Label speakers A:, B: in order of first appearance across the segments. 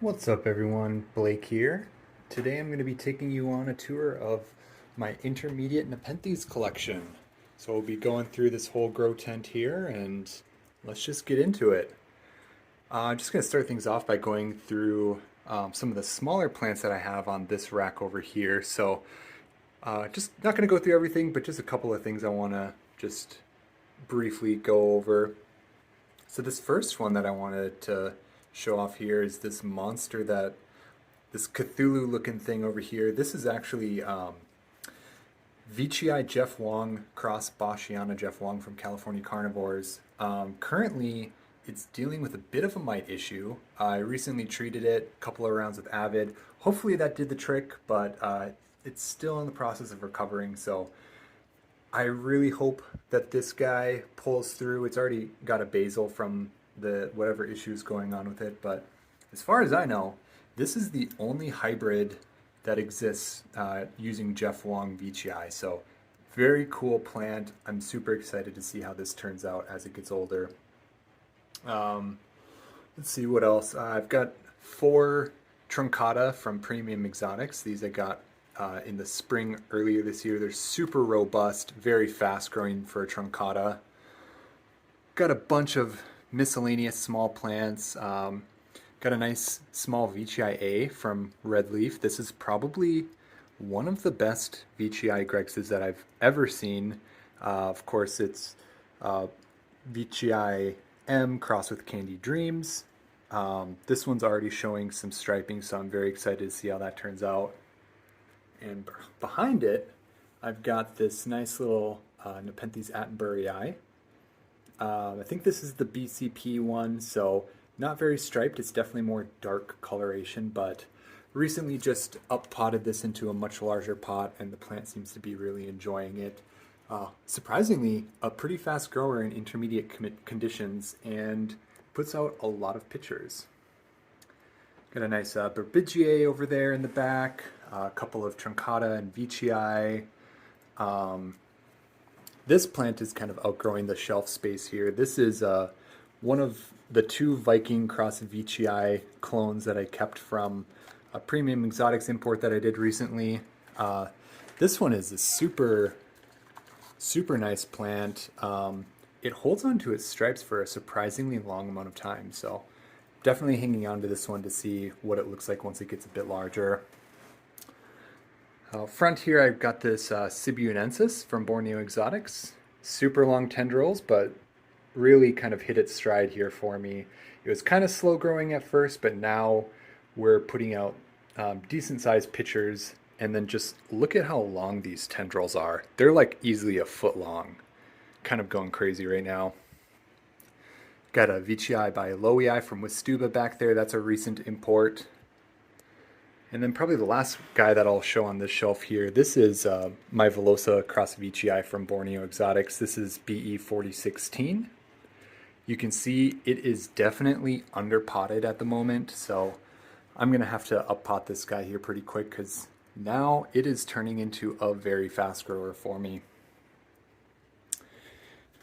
A: What's up everyone, Blake here. Today I'm going to be taking you on a tour of my intermediate Nepenthes collection. So we'll be going through this whole grow tent here and let's just get into it. I'm just going to start things off by going through some of the smaller plants that I have on this rack over here. So just not going to go through everything, but just a couple of things I want to just briefly go over. So this first one that I wanted to show off here is this Cthulhu looking thing over here. This is actually Veitchii Jeff Wong cross Boschiana Jeff Wong from California Carnivores. Currently, it's dealing with a bit of a mite issue. I recently treated it, a couple of rounds with Avid. Hopefully that did the trick, but it's still in the process of recovering. So I really hope that this guy pulls through. It's already got a basal from the whatever issues going on with it, but as far as I know, this is the only hybrid that exists using Jeff Wong Veitchii. So very cool plant. I'm super excited to see how this turns out as it gets older. Um, let's see what else. I've got four truncata from Premium Exotics. These I got in the spring earlier this year. They're super robust, very fast growing for a truncata. Got a bunch of miscellaneous small plants. Got a nice small Veitchii A from Red Leaf. This is probably one of the best Veitchii Grexes that I've ever seen. Of course, it's Veitchii M crossed with Candy Dreams. This one's already showing some striping, so I'm very excited to see how that turns out. And behind it, I've got this nice little Nepenthes Attenburyii. I think this is the BCP one, so not very striped. It's definitely more dark coloration, but recently just up potted this into a much larger pot, and the plant seems to be really enjoying it. Surprisingly, a pretty fast grower in intermediate conditions and puts out a lot of pitchers. Got a nice Berbigiae over there in the back, a couple of Truncata and Veitchii. This plant is kind of outgrowing the shelf space here. This is one of the two Viking cross Veitchii clones that I kept from a Premium Exotics import that I did recently. This one is a super nice plant. It holds on to its stripes for a surprisingly long amount of time, so definitely hanging on to this one to see what it looks like once it gets a bit larger. Front here I've got this Sibunensis from Borneo Exotics. Super long tendrils, but really kind of hit its stride here for me. It was kind of slow growing at first, but now we're putting out decent sized pitchers, and then just look at how long these tendrils are. They're like easily a foot long. Kind of going crazy right now. Got a Veitchii by Loei from Wistuba back there. That's a recent import. And then probably the last guy that I'll show on this shelf here, this is my Velosa cross Veitchii from Borneo Exotics. This is BE 4016. You can see it is definitely underpotted at the moment, so I'm going to have to up pot this guy here pretty quick because now it is turning into a very fast grower for me.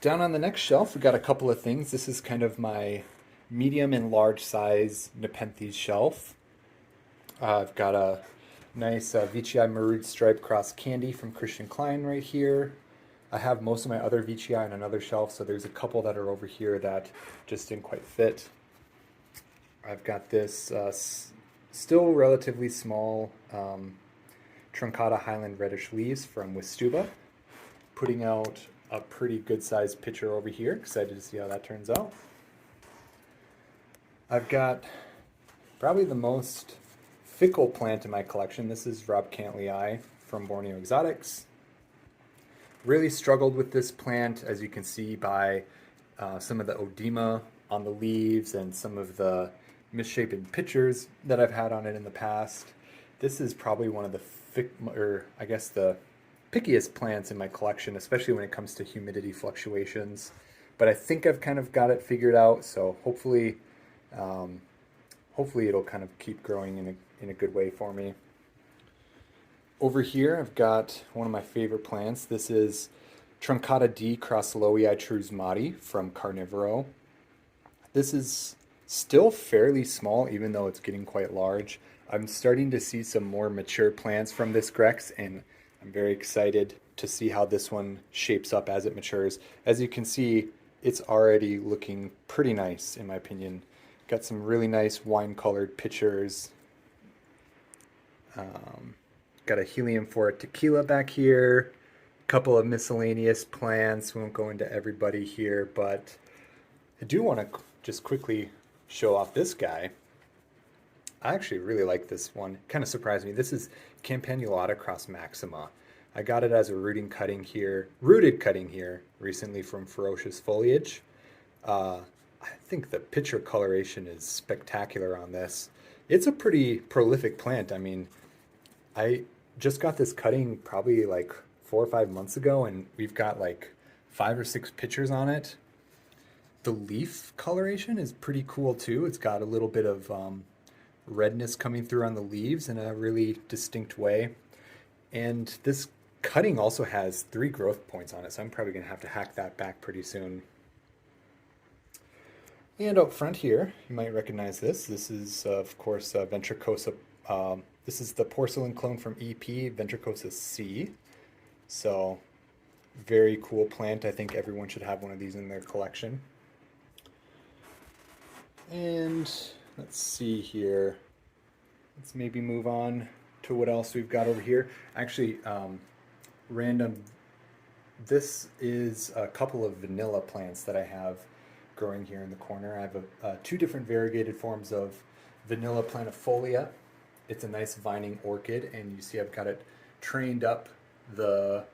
A: Down on the next shelf, we got a couple of things. This is kind of my medium and large size Nepenthes shelf. I've got a nice Veitchii Maroon Stripe Cross Candy from Christian Klein right here. I have most of my other Veitchii on another shelf, so there's a couple that are over here that just didn't quite fit. I've got this still relatively small Truncata Highland Reddish Leaves from Wistuba, putting out a pretty good sized pitcher over here. Excited to see how that turns out. I've got probably the most fickle plant in my collection. This is Rob Cantley from Borneo Exotics. Really struggled with this plant, as you can see by some of the oedema on the leaves and some of the misshapen pitchers that I've had on it in the past. This is probably one of the the pickiest plants in my collection, especially when it comes to humidity fluctuations. But I think I've kind of got it figured out, so hopefully it'll kind of keep growing in a good way for me. Over here, I've got one of my favorite plants. This is Truncata D cross Loei Trusmati from Carnivoro. This is Still fairly small, even though it's getting quite large. I'm starting to see some more mature plants from this Grex, and I'm very excited to see how this one shapes up as it matures. As you can see, it's already looking pretty nice, in my opinion. Got some really nice wine-colored pitchers. Um, Got a helium for a tequila back here. A couple of miscellaneous plants. We won't go into everybody here, but I do want to just quickly show off this guy. I actually really like this one. Kind of surprised me. This is Campanulata cross maxima. I got it as a rooted cutting here recently from Ferocious Foliage. I think the picture coloration is spectacular on this. It's a pretty prolific plant. I mean, I just got this cutting probably like 4 or 5 months ago, and we've got like 5 or 6 pictures on it. The leaf coloration is pretty cool too. It's got a little bit of redness coming through on the leaves in a really distinct way. And this cutting also has 3 growth points on it, so I'm probably going to have to hack that back pretty soon. And up front here, you might recognize this. This is, of course, Ventricosa. This is the porcelain clone from EP, Ventricosa C. So, very cool plant. I think everyone should have one of these in their collection. And let's see here. Let's maybe move on to what else we've got over here. Actually, random. This is a couple of vanilla plants that I have growing here in the corner. I have 2 different variegated forms of Vanilla planifolia. It's a nice vining orchid, and you see I've got it trained up the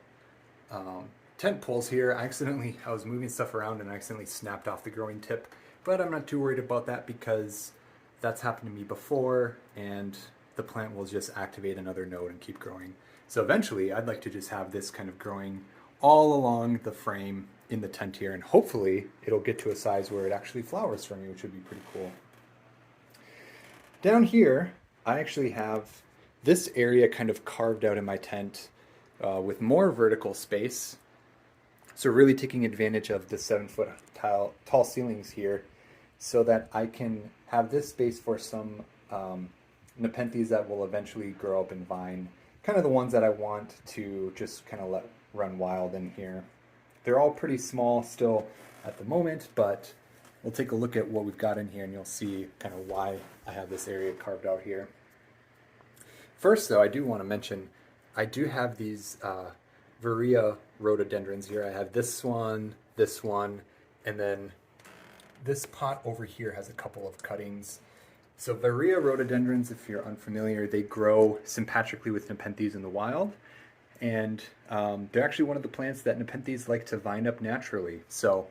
A: tent poles here. I was moving stuff around and I accidentally snapped off the growing tip, but I'm not too worried about that because that's happened to me before, and the plant will just activate another node and keep growing. So eventually I'd like to just have this kind of growing all along the frame in the tent here, and hopefully it'll get to a size where it actually flowers for me, which would be pretty cool. Down here, I actually have this area kind of carved out in my tent with more vertical space. So really taking advantage of the 7-foot tall ceilings here so that I can have this space for some Nepenthes that will eventually grow up and vine. Kind of the ones that I want to just kind of let run wild in here. They're all pretty small still at the moment, but we'll take a look at what we've got in here and you'll see kind of why I have this area carved out here. First though, I do want to mention, I do have these Varia rhododendrons here. I have this one, and then this pot over here has a couple of cuttings. So Varia rhododendrons, if you're unfamiliar, they grow sympatrically with Nepenthes in the wild. And they're actually one of the plants that Nepenthes like to vine up naturally. So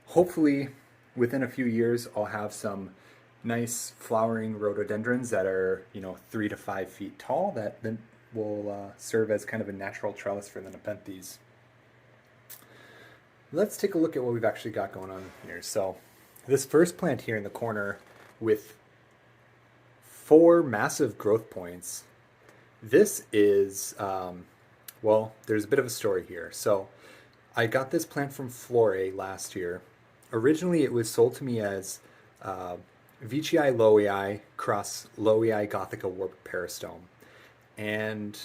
A: hopefully within a few years I'll have some nice flowering rhododendrons that are 3 to 5 feet tall that then will serve as kind of a natural trellis for the Nepenthes. Let's take a look at what we've actually got going on here. So this first plant here in the corner with 4 massive growth points, this is well, there's a bit of a story here. So I got this plant from Flore last year. Originally it was sold to me as Veitchii lowii cross Lowii gothica warped peristome. And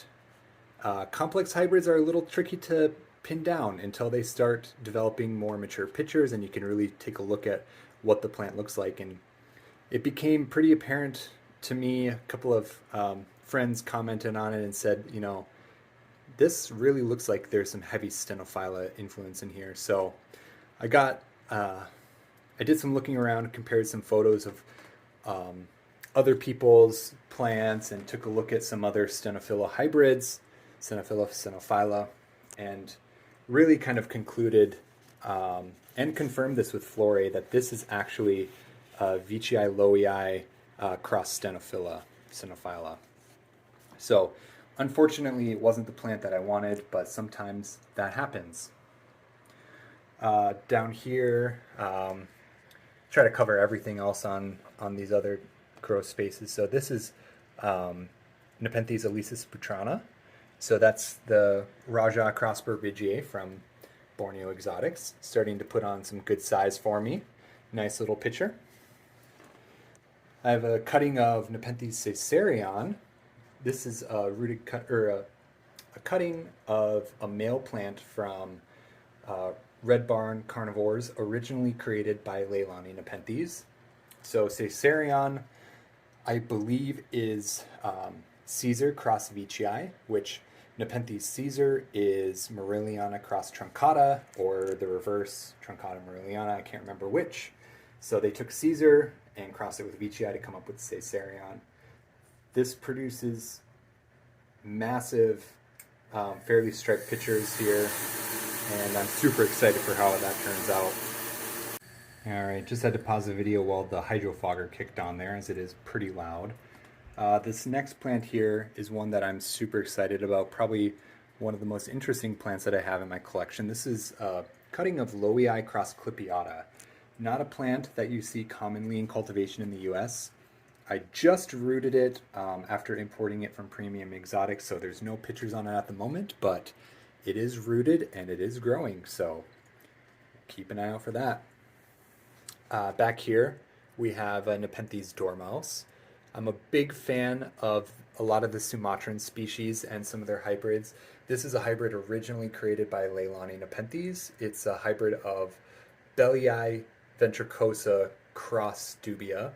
A: complex hybrids are a little tricky to pin down until they start developing more mature pictures and you can really take a look at what the plant looks like. And it became pretty apparent to me. A couple of friends commented on it and said, this really looks like there's some heavy Stenophylla influence in here. So I did some looking around, compared some photos of other people's plants, and took a look at some other Stenophylla hybrids, Stenophylla, and really kind of concluded and confirmed this with Flore that this is actually Veitchii lowii cross Stenophylla. So unfortunately, it wasn't the plant that I wanted, but sometimes that happens. Down here, try to cover everything else on these other growth spaces. So this is Nepenthes Elysis putrana. So that's the Raja crossbar Vigier from Borneo Exotics, starting to put on some good size for me. Nice little picture. I have a cutting of Nepenthes caesarion. This is a rooted cut or a cutting of a male plant from uh, Red Barn carnivores, originally created by Leilani Nepenthes. So caesarion, I believe, is Caesar cross Veitchii, which Nepenthes Caesar is Marilliana cross truncata, or the reverse, truncata Marilliana, I can't remember which. So they took Caesar and crossed it with Veitchii to come up with caesarion. This produces massive, fairly striped pictures here, and I'm super excited for how that turns out. All right, just had to pause the video while the hydrofogger kicked on there, as it is pretty loud. This next plant here is one that I'm super excited about, probably one of the most interesting plants that I have in my collection. This is a cutting of Lowii cross Clipiata, not a plant that you see commonly in cultivation in the US. I just rooted it after importing it from Premium Exotics, so there's no pictures on it at the moment, but it is rooted and it is growing, so keep an eye out for that. Back here, we have a Nepenthes dormouse. I'm a big fan of a lot of the Sumatran species and some of their hybrids. This is a hybrid originally created by Leilani Nepenthes. It's a hybrid of Bellii ventricosa cross dubia.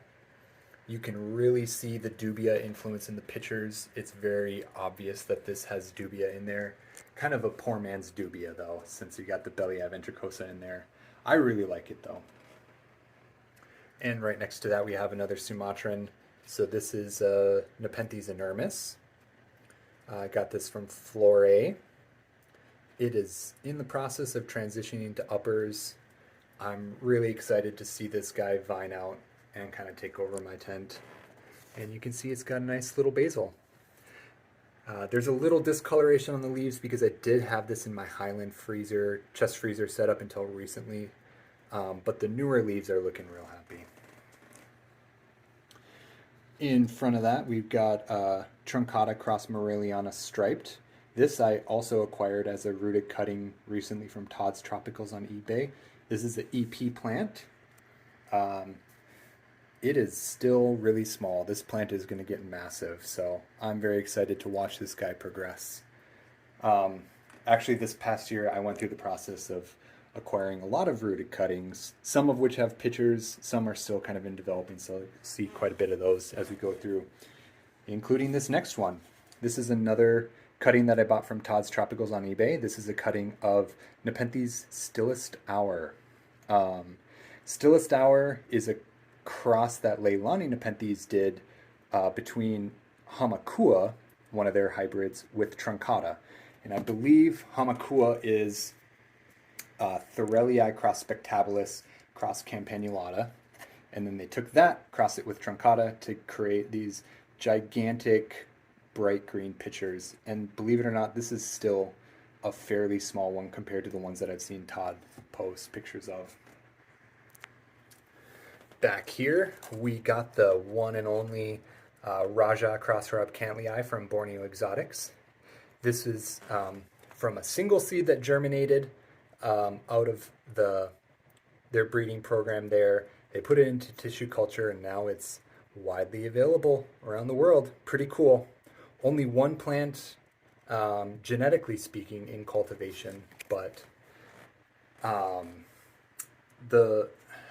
A: You can really see the dubia influence in the pictures. It's very obvious that this has dubia in there. Kind of a poor man's dubia though, since you got the Bellii ventricosa in there. I really like it though. And right next to that we have another Sumatran. So this is Nepenthes inermis. I got this from Flore. It is in the process of transitioning to uppers. I'm really excited to see this guy vine out and kind of take over my tent. And you can see it's got a nice little basil. There's a little discoloration on the leaves because I did have this in my Highland freezer, chest freezer setup until recently. But the newer leaves are looking real happy. In front of that, we've got Truncata cross Marilliana striped. This I also acquired as a rooted cutting recently from Todd's Tropicals on eBay. This is the EP plant. It is still really small. This plant is going to get massive, so I'm very excited to watch this guy progress. Actually, this past year, I went through the process of acquiring a lot of rooted cuttings, some of which have pictures, some are still kind of in developing, so you'll see quite a bit of those as we go through, including this next one. This is another cutting that I bought from Todd's Tropicals on eBay. This is a cutting of Nepenthes Stillest Hour. Stillest Hour is a cross that Leilani Nepenthes did between Hamakua, one of their hybrids, with Truncata. And I believe Hamakua is Thorellii cross Spectabilis cross Campanulata. And then they took that, crossed it with Truncata to create these gigantic bright green pitchers. And believe it or not, this is still a fairly small one compared to the ones that I've seen Todd post pictures of. Back here, we got the one and only Raja cross Rob Cantley from Borneo Exotics. This is from a single seed that germinated out of their breeding program there. They put it into tissue culture and now it's widely available around the world. Pretty cool. Only one plant, genetically speaking, in cultivation, but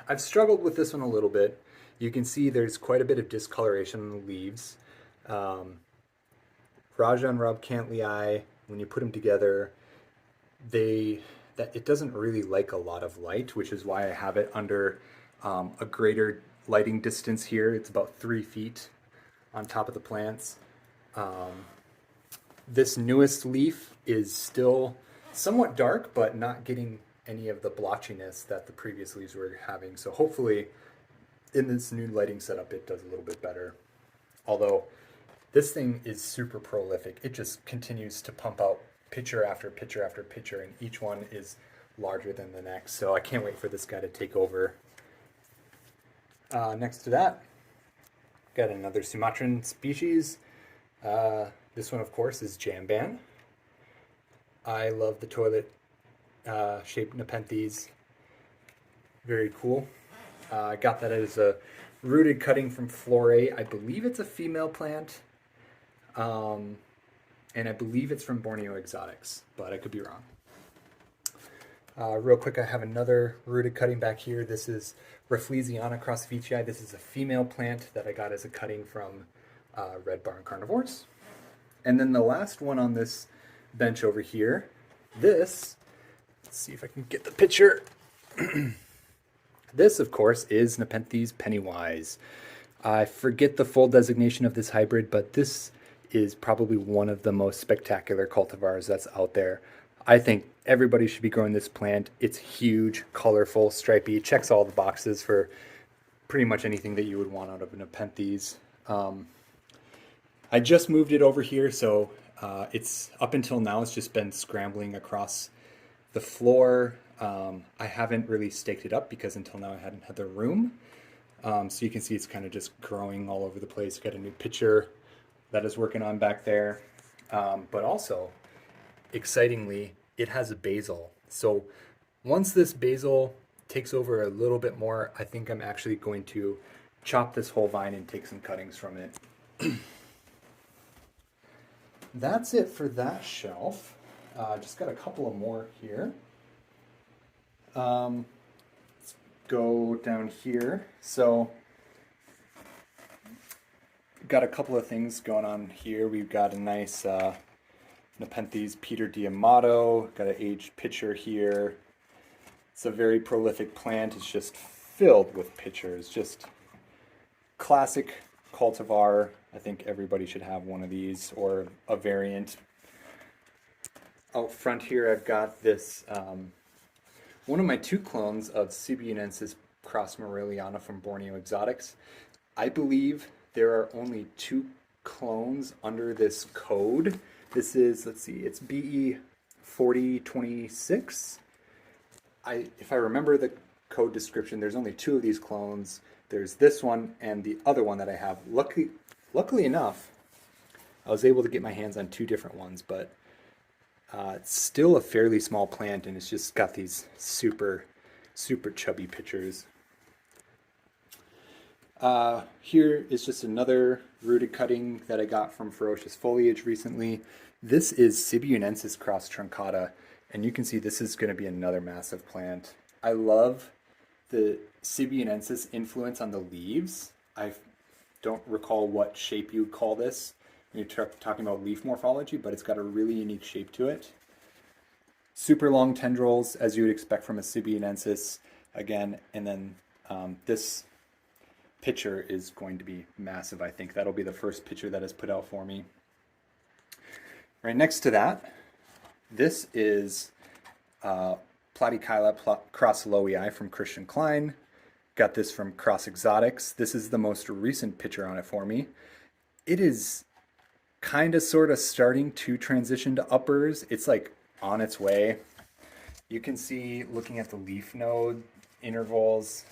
A: I've struggled with this one a little bit. You can see there's quite a bit of discoloration on the leaves. Raja and Rob Cantley, when you put them together, it doesn't really like a lot of light, which is why I have it under a greater lighting distance here. It's about 3 feet on top of the plants. This newest leaf is still somewhat dark, but not getting any of the blotchiness that the previous leaves were having. So hopefully in this new lighting setup, it does a little bit better. Although this thing is super prolific. It just continues to pump out pitcher after pitcher after pitcher, and each one is larger than the next. So I can't wait for this guy to take over. Next to that, got another Sumatran species. This one, of course, is Jamban. I love the toilet shaped Nepenthes. Very cool. I got that as a rooted cutting from Flore. I believe it's a female plant. And I believe it's from Borneo Exotics, but I could be wrong. Real quick, I have another rooted cutting back here. This is Rafflesiana crossvitii. This is a female plant that I got as a cutting from Red Barn Carnivores. And then the last one on this bench over here, let's see if I can get the picture. This, of course, is Nepenthes Pennywise. I forget the full designation of this hybrid, but this is probably one of the most spectacular cultivars that's out there. I think everybody should be growing this plant. It's huge, colorful, stripy, checks all the boxes for pretty much anything that you would want out of a Nepenthes. I just moved it over here, so it's up until now, it's just been scrambling across the floor. I haven't really staked it up because until now I hadn't had the room. So you can see it's kind of just growing all over the place. Got a new pitcher that is working on back there. But also, excitingly, it has a basil. So once this basil takes over a little bit more, I think I'm actually going to chop this whole vine and take some cuttings from it. That's it for that shelf. Just got a couple of more here. Let's go down here. So got a couple of things going on here. We've got a nice Nepenthes Peter Diamato, got an aged pitcher here. It's a very prolific plant. It's just filled with pitchers, just classic cultivar. I think everybody should have one of these or a variant. Out front here I've got this, one of my two clones of Sibianensis cross Morelliana from Borneo Exotics. I believe there are only two clones under this code. This is, let's see, it's BE 4026. If I remember the code description, there's only two of these clones. There's this one and the other one that I have. Luckily enough, I was able to get my hands on two different ones, but it's still a fairly small plant and it's just got these super chubby pitchers. Here is just another rooted cutting that I got from Ferocious Foliage recently. This is Sibianensis cross truncata, and you can see this is going to be another massive plant. I love the Sibianensis influence on the leaves. I don't recall what shape you would call this when you're talking about leaf morphology, but it's got a really unique shape to it. Super long tendrils, as you would expect from a Sibianensis, again, and then this pitcher is going to be massive. I think that'll be the first pitcher that is put out for me. Right next to that, this is Platykyla cross Lowii from Christian Klein. Got this from Cross Exotics. This is the most recent pitcher on it for me. It is kind of sort of starting to transition to uppers. It's like on its way. You can see looking at the leaf node intervals,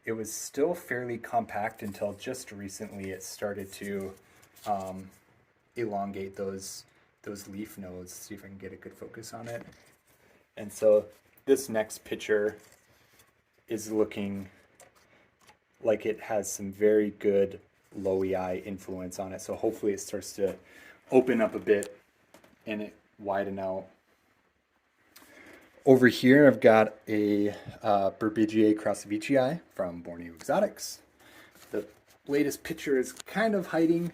A: it was still fairly compact until just recently it started to elongate those leaf nodes. See if I can get a good focus on it. And so this next picture is looking like it has some very good Lowii influence on it. So hopefully it starts to open up a bit and it widen out. Over here, I've got a Berbigiae crossvitii from Borneo Exotics. The latest picture is kind of hiding.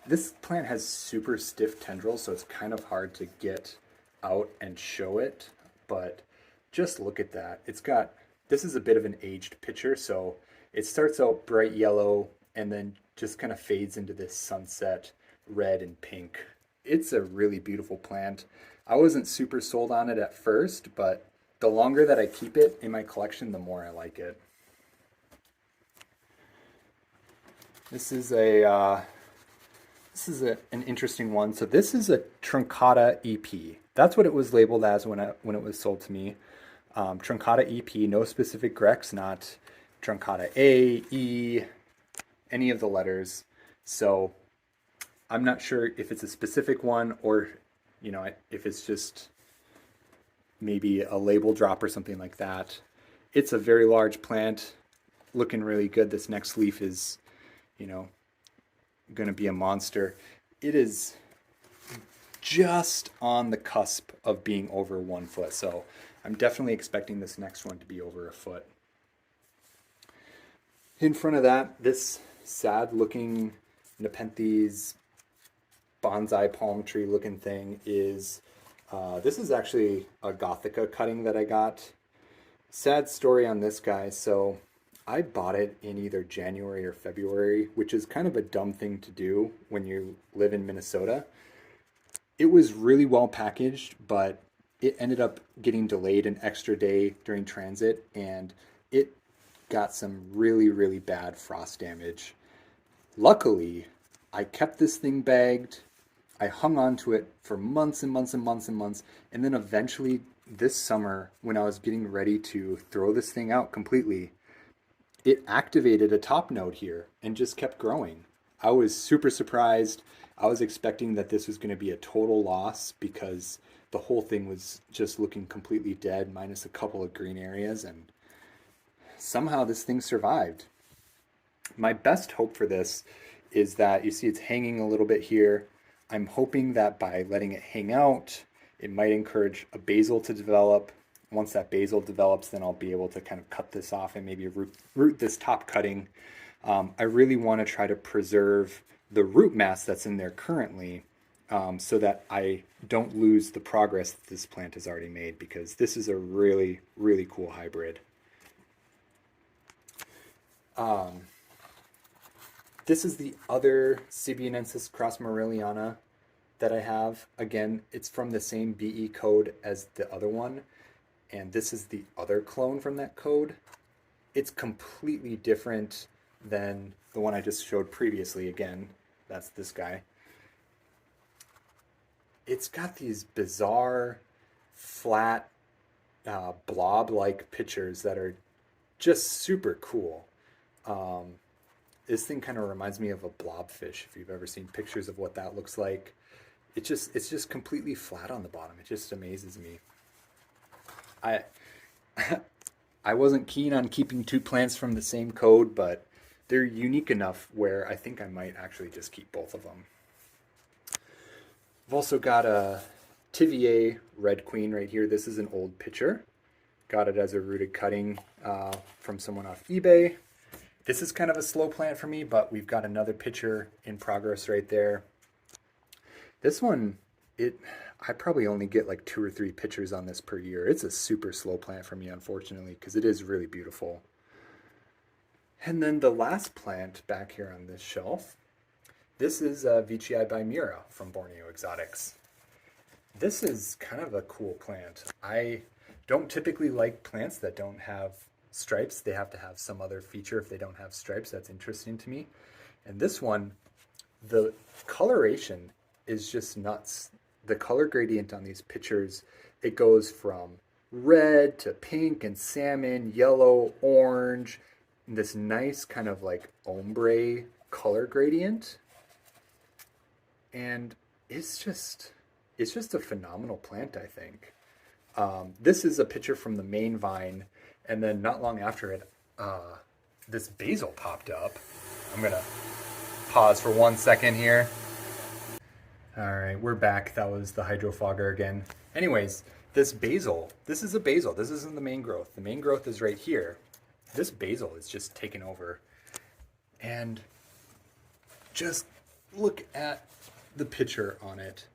A: This plant has super stiff tendrils, so it's kind of hard to get out and show it. But just look at that. This is a bit of an aged picture, so it starts out bright yellow and then just kind of fades into this sunset red and pink. It's a really beautiful plant. I wasn't super sold on it at first, but the longer that I keep it in my collection, the more I like it. This is an interesting one. So this is a Truncata EP. That's what it was labeled as when it was sold to me. Truncata EP, no specific Grex, not Truncata A, E, any of the letters. So I'm not sure if it's a specific one or if it's just maybe a label drop or something like that. It's a very large plant, looking really good. This next leaf is, you know, going to be a monster. It is just on the cusp of being over 1 foot. So I'm definitely expecting this next one to be over a foot. In front of that, this sad looking Nepenthes bonsai palm tree looking thing is, this is actually a Gothica cutting that I got. Sad story on this guy. So I bought it in either January or February, which is kind of a dumb thing to do when you live in Minnesota. It was really well packaged, but it ended up getting delayed an extra day during transit, and it got some really, really bad frost damage. Luckily, I kept this thing bagged. I hung on to it for months and months and months and months, and then eventually this summer, when I was getting ready to throw this thing out completely, it activated a top node here and just kept growing. I was super surprised. I was expecting that this was going to be a total loss because the whole thing was just looking completely dead, minus a couple of green areas, and somehow this thing survived. My best hope for this is that you see it's hanging a little bit here. I'm hoping that by letting it hang out, it might encourage a basal to develop. Once that basal develops, then I'll be able to kind of cut this off and maybe root this top cutting. I really want to try to preserve the root mass that's in there currently, so that I don't lose the progress that this plant has already made, because this is a really, really cool hybrid. This is the other Sibianensis cross Morelliana that I have. Again, it's from the same BE code as the other one, and this is the other clone from that code. It's completely different than the one I just showed previously. Again, that's this guy. It's got these bizarre, flat, blob-like pictures that are just super cool. This thing kind of reminds me of a blobfish, if you've ever seen pictures of what that looks like. It's just completely flat on the bottom. It just amazes me. I wasn't keen on keeping two plants from the same code, but they're unique enough where I think I might actually just keep both of them. I've also got a Tivier Red Queen right here. This is an old picture. Got it as a rooted cutting from someone off eBay. This is kind of a slow plant for me, but we've got another picture in progress right there. This one, I probably only get like 2 or 3 pictures on this per year. It's a super slow plant for me, unfortunately, because it is really beautiful. And then the last plant back here on this shelf, this is Veitchii bimira from Borneo Exotics. This is kind of a cool plant. I don't typically like plants that don't have stripes. They have to have some other feature. If they don't have stripes, that's interesting to me. And this one, the coloration is just nuts. The color gradient on these pictures, it goes from red to pink and salmon, yellow, orange, this nice kind of like ombre color gradient. And it's just a phenomenal plant, I think. This is a picture from the main vine, and then not long after it, this basil popped up. I'm gonna pause for 1 second here. All right, we're back. That was the hydrofogger again. Anyways, this basil, this is a basil. This isn't the main growth. The main growth is right here. This basil is just taken over. And just look at the picture on it.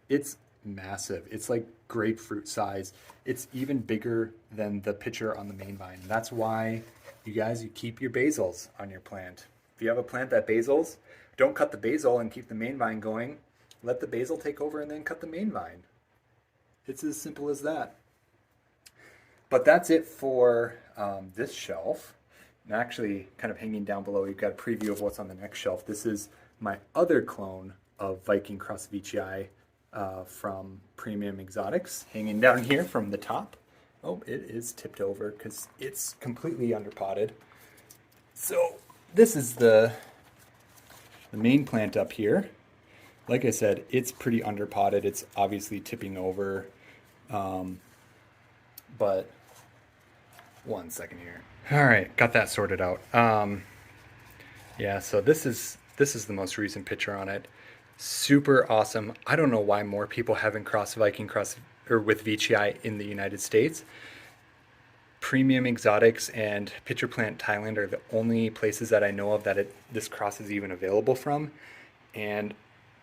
A: It's massive. It's like grapefruit size. It's even bigger than the picture on the main vine. That's why you keep your basils on your plant. If you have a plant that basils, don't cut the basil and keep the main vine going. Let the basil take over and then cut the main vine. It's as simple as that. But that's it for this shelf. And actually, kind of hanging down below, you've got a preview of what's on the next shelf. This is my other clone of Viking Cross Veitchii from Premium Exotics, hanging down here from the top. Oh, it is tipped over because it's completely underpotted. So this is the main plant up here. Like I said, it's pretty underpotted. It's obviously tipping over, but One second here. All right, got that sorted out. Yeah, so this is the most recent picture on it. Super awesome. I don't know why more people haven't crossed Viking cross or with VCI in the United States. Premium Exotics and Pitcher Plant Thailand are the only places that I know of that this cross is even available from, and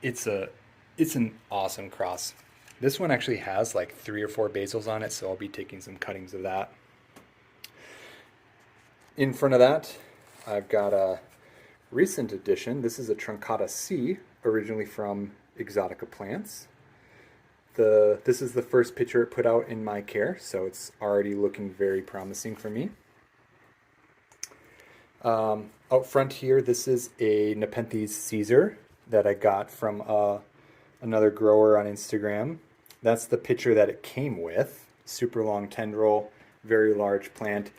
A: it's a it's an awesome cross. This one actually has like 3 or 4 basils on it, so I'll be taking some cuttings of that. In front of that, I've got a recent addition. This is a Truncata C, originally from Exotica Plants. This is the first picture it put out in my care, so it's already looking very promising for me. Out front here, this is a Nepenthes Caesar that I got from another grower on Instagram. That's the picture that it came with. Super long tendril, very large plant.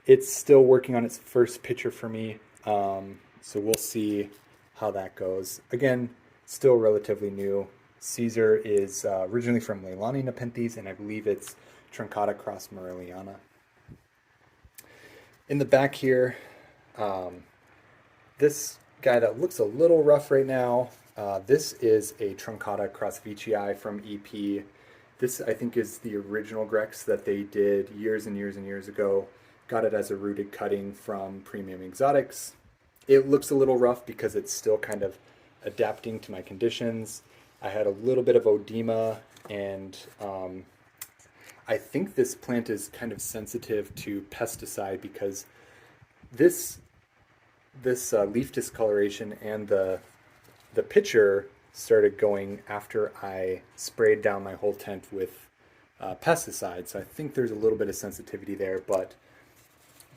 A: It's still working on its first picture for me, so we'll see how that goes. Again, still relatively new. Caesar is originally from Leilani Nepenthes, and I believe it's Truncata cross Morelliana. In the back here, this guy that looks a little rough right now, this is a Truncata cross VCI from EP. This, I think, is the original Grex that they did years and years and years ago. Got it as a rooted cutting from Premium Exotics. It looks a little rough because it's still kind of adapting to my conditions. I had a little bit of odema, and I think this plant is kind of sensitive to pesticide because this leaf discoloration and the pitcher started going after I sprayed down my whole tent with pesticides. So I think there's a little bit of sensitivity there, but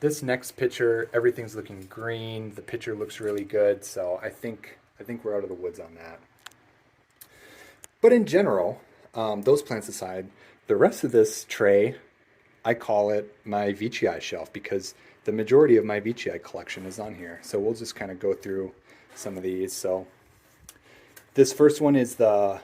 A: this next picture, everything's looking green. The picture looks really good, so I think we're out of the woods on that. But in general, those plants aside, the rest of this tray, I call it my VCI shelf because the majority of my VCI collection is on here. So we'll just kind of go through some of these. So this first one is the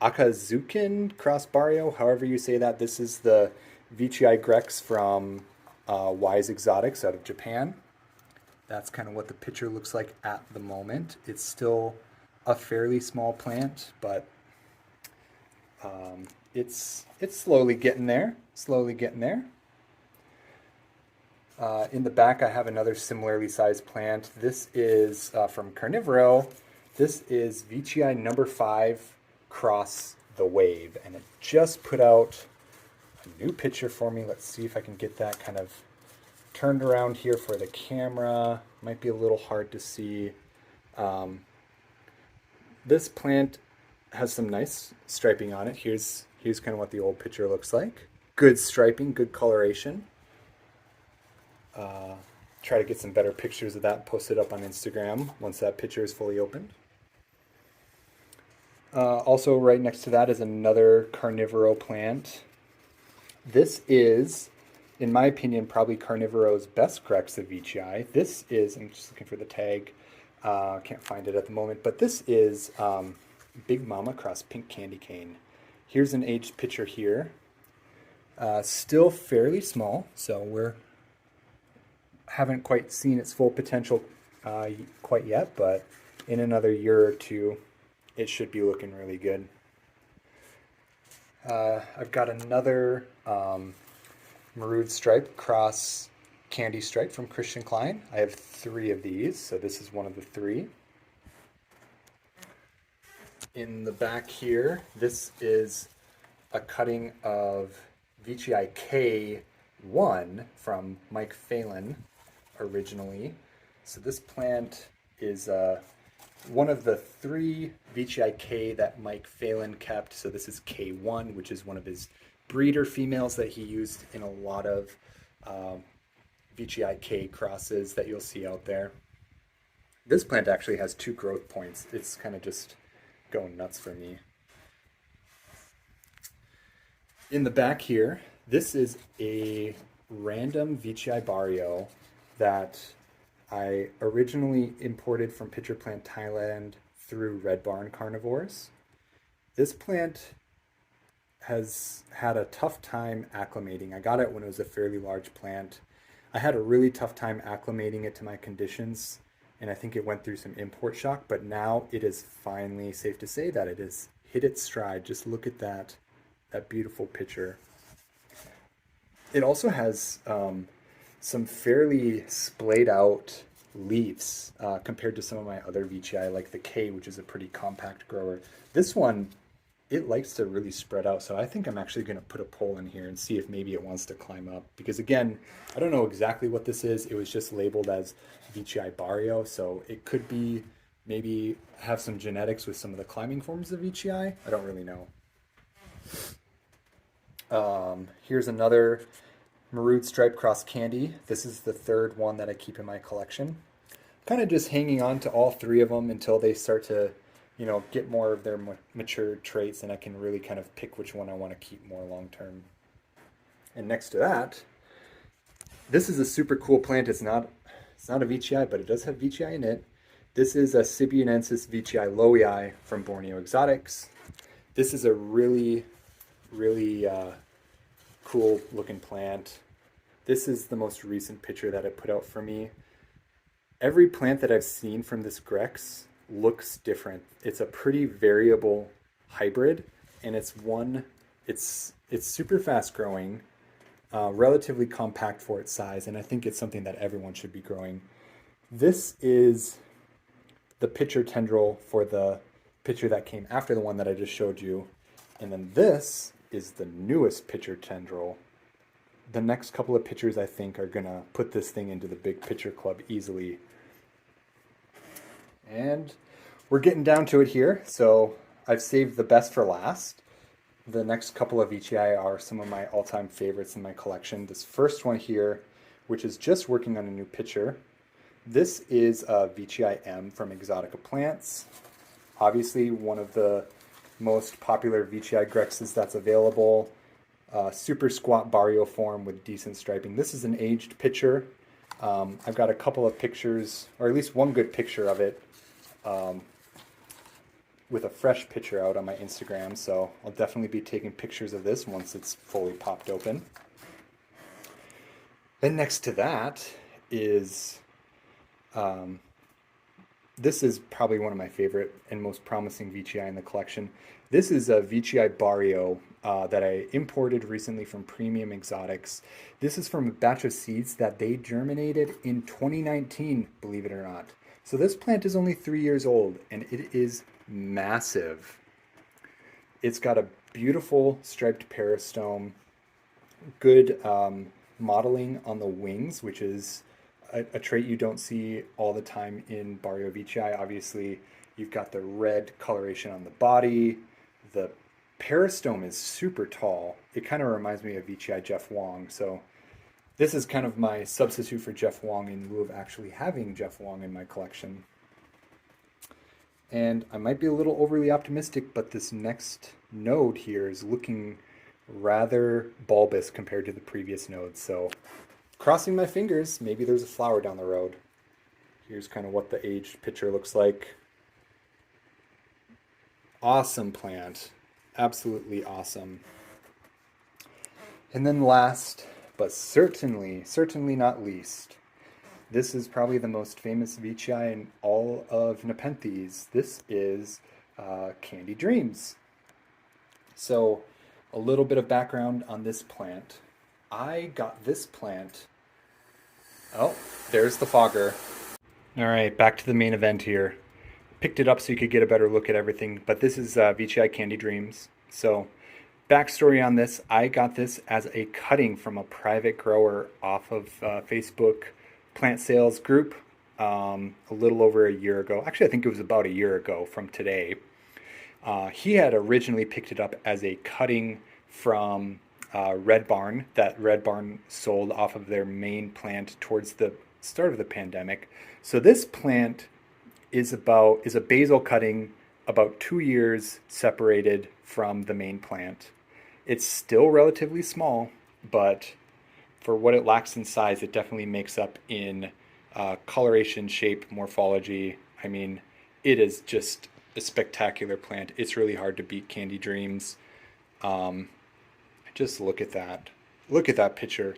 A: Akazukin Cross Barrio, however you say that. This is the VCI Grex from Wise Exotics out of Japan. That's kind of what the picture looks like at the moment. It's still a fairly small plant, but it's slowly getting there. Slowly getting there. In the back, I have another similarly sized plant. This is from Carnivoro. This is VCI number 5 Cross the Wave, and it just put out a new picture for me. Let's see if I can get that kind of turned around here for the camera. Might be a little hard to see. This plant has some nice striping on it. Here's kind of what the old picture looks like. Good striping, good coloration. Try to get some better pictures of that and post it up on Instagram once that picture is fully opened. Also right next to that is another Carnivoro plant. This is, in my opinion, probably Carnivoro's best Grex of VCI. This is, I'm just looking for the tag, can't find it at the moment, but this is Big Mama Cross Pink Candy Cane. Here's an aged picture here. Still fairly small, so haven't quite seen its full potential quite yet, but in another year or two, it should be looking really good. I've got another Maroon Stripe Cross Candy Stripe from Christian Klein. I have 3 of these, so this is one of the 3. In the back here, this is a cutting of VCI K1 from Mike Phelan originally. So this plant is one of the 3 VCI K that Mike Phelan kept. So this is K1, which is one of his breeder females that he used in a lot of VCI K crosses that you'll see out there. This plant actually has 2 growth points. It's kind of just going nuts for me. In the back here, this is a random VCI Barrio that I originally imported from Pitcher Plant Thailand through Red Barn Carnivores. This plant has had a tough time acclimating. I got it when it was a fairly large plant. I had a really tough time acclimating it to my conditions, and I think it went through some import shock, but now it is finally safe to say that it has hit its stride. Just look at that beautiful picture. It also has some fairly splayed out leaves compared to some of my other VTI, like the K, which is a pretty compact grower. This one, it likes to really spread out. So I think I'm actually going to put a pole in here and see if maybe it wants to climb up. Because again, I don't know exactly what this is. It was just labeled as VTI Barrio. So it could be maybe have some genetics with some of the climbing forms of VTI. I don't really know. Here's another Maroon Stripe Cross Candy. This is the third one that I keep in my collection. Kind of just hanging on to all three of them until they start to, get more of their mature traits, and I can really kind of pick which one I want to keep more long term. And next to that, this is a super cool plant. It's not a VTI, but it does have VTI in it. This is a Sibianensis VTI lowii from Borneo Exotics. This is a really, really cool looking plant. This is the most recent picture that it put out for me. Every plant that I've seen from this Grex looks different. It's a pretty variable hybrid, and it's super fast growing, relatively compact for its size, and I think it's something that everyone should be growing. This is the pitcher tendril for the pitcher that came after the one that I just showed you, and then this is the newest pitcher tendril. The next couple of pitchers I think are gonna put this thing into the big pitcher club easily. And we're getting down to it here, so I've saved the best for last. The next couple of VTI are some of my all-time favorites in my collection. This first one here, which is just working on a new pitcher. This is a VTI M from Exotica Plants. Obviously one of the most popular VTI Grexes that's available. Super squat barrio form with decent striping. This is an aged pitcher. I've got a couple of pictures, or at least one good picture of it, with a fresh pitcher out on my Instagram, so I'll definitely be taking pictures of this once it's fully popped open. Then next to that is, this is probably one of my favorite and most promising VTI in the collection. This is a VTI Barrio that I imported recently from Premium Exotics. This is from a batch of seeds that they germinated in 2019, believe it or not. So this plant is only 3 years old, and it is massive. It's got a beautiful striped peristome, good modeling on the wings, which is a trait you don't see all the time in Barrio VTI. Obviously, you've got the red coloration on the body. The peristome is super tall. It kind of reminds me of VTI Jeff Wong. So this is kind of my substitute for Jeff Wong in lieu of actually having Jeff Wong in my collection. And I might be a little overly optimistic, but this next node here is looking rather bulbous compared to the previous nodes. So crossing my fingers, maybe there's a flower down the road. Here's kind of what the aged pitcher looks like. Awesome plant. Absolutely awesome. And then last, but certainly not least, this is probably the most famous VTI in all of Nepenthes. This is Candy Dreams. So a little bit of background on this plant. I got this plant. Oh, there's the fogger. All right, back to the main event here. Picked it up so you could get a better look at everything, but this is VTI Candy Dreams. So backstory on this, I got this as a cutting from a private grower off of Facebook plant sales group a little over a year ago. Actually, I think it was about a year ago from today. He had originally picked it up as a cutting from Red Barn. That Red Barn sold off of their main plant towards the start of the pandemic. So this plant is a basal cutting about 2 years separated from the main plant. It's still relatively small, but for what it lacks in size, it definitely makes up in coloration, shape, morphology. I mean, it is just a spectacular plant. It's really hard to beat Candy Dreams. Just look at that. Look at that picture.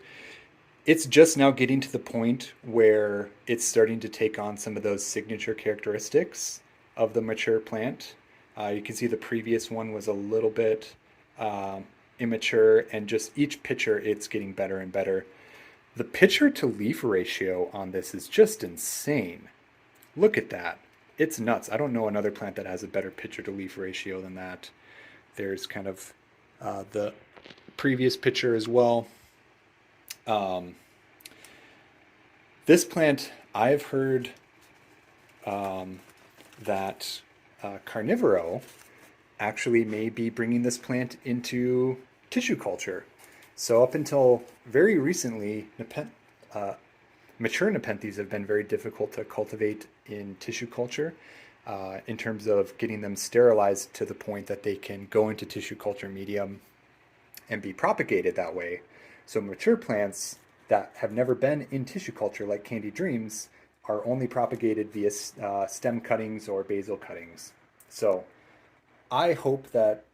A: It's just now getting to the point where it's starting to take on some of those signature characteristics of the mature plant. You can see the previous one was a little bit uh, immature, and just each picture it's getting better and better. The pitcher to leaf ratio on this is just insane. Look at that. It's nuts. I don't know another plant that has a better pitcher to leaf ratio than that. There's kind of the previous picture as well. Um, this plant, I've heard that Carnivoro actually may be bringing this plant into tissue culture. So up until very recently, mature Nepenthes have been very difficult to cultivate in tissue culture in terms of getting them sterilized to the point that they can go into tissue culture medium and be propagated that way. So mature plants that have never been in tissue culture, like Candy Dreams, are only propagated via stem cuttings or basal cuttings. So I hope that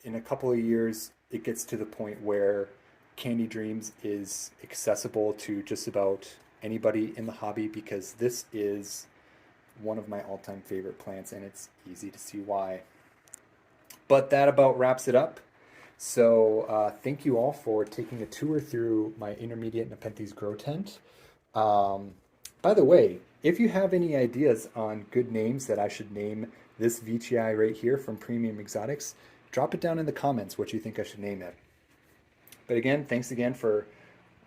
A: in a couple of years it gets to the point where Candy Dreams is accessible to just about anybody in the hobby, because this is one of my all-time favorite plants and it's easy to see why. But that about wraps it up. So thank you all for taking a tour through my intermediate Nepenthes grow tent. Um, by the way, if you have any ideas on good names that I should name this VTI right here from Premium Exotics, drop it down in the comments what you think I should name it. But again, thanks again for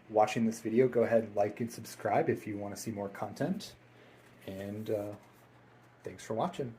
A: watching this video. Go ahead and like and subscribe if you want to see more content. And thanks for watching.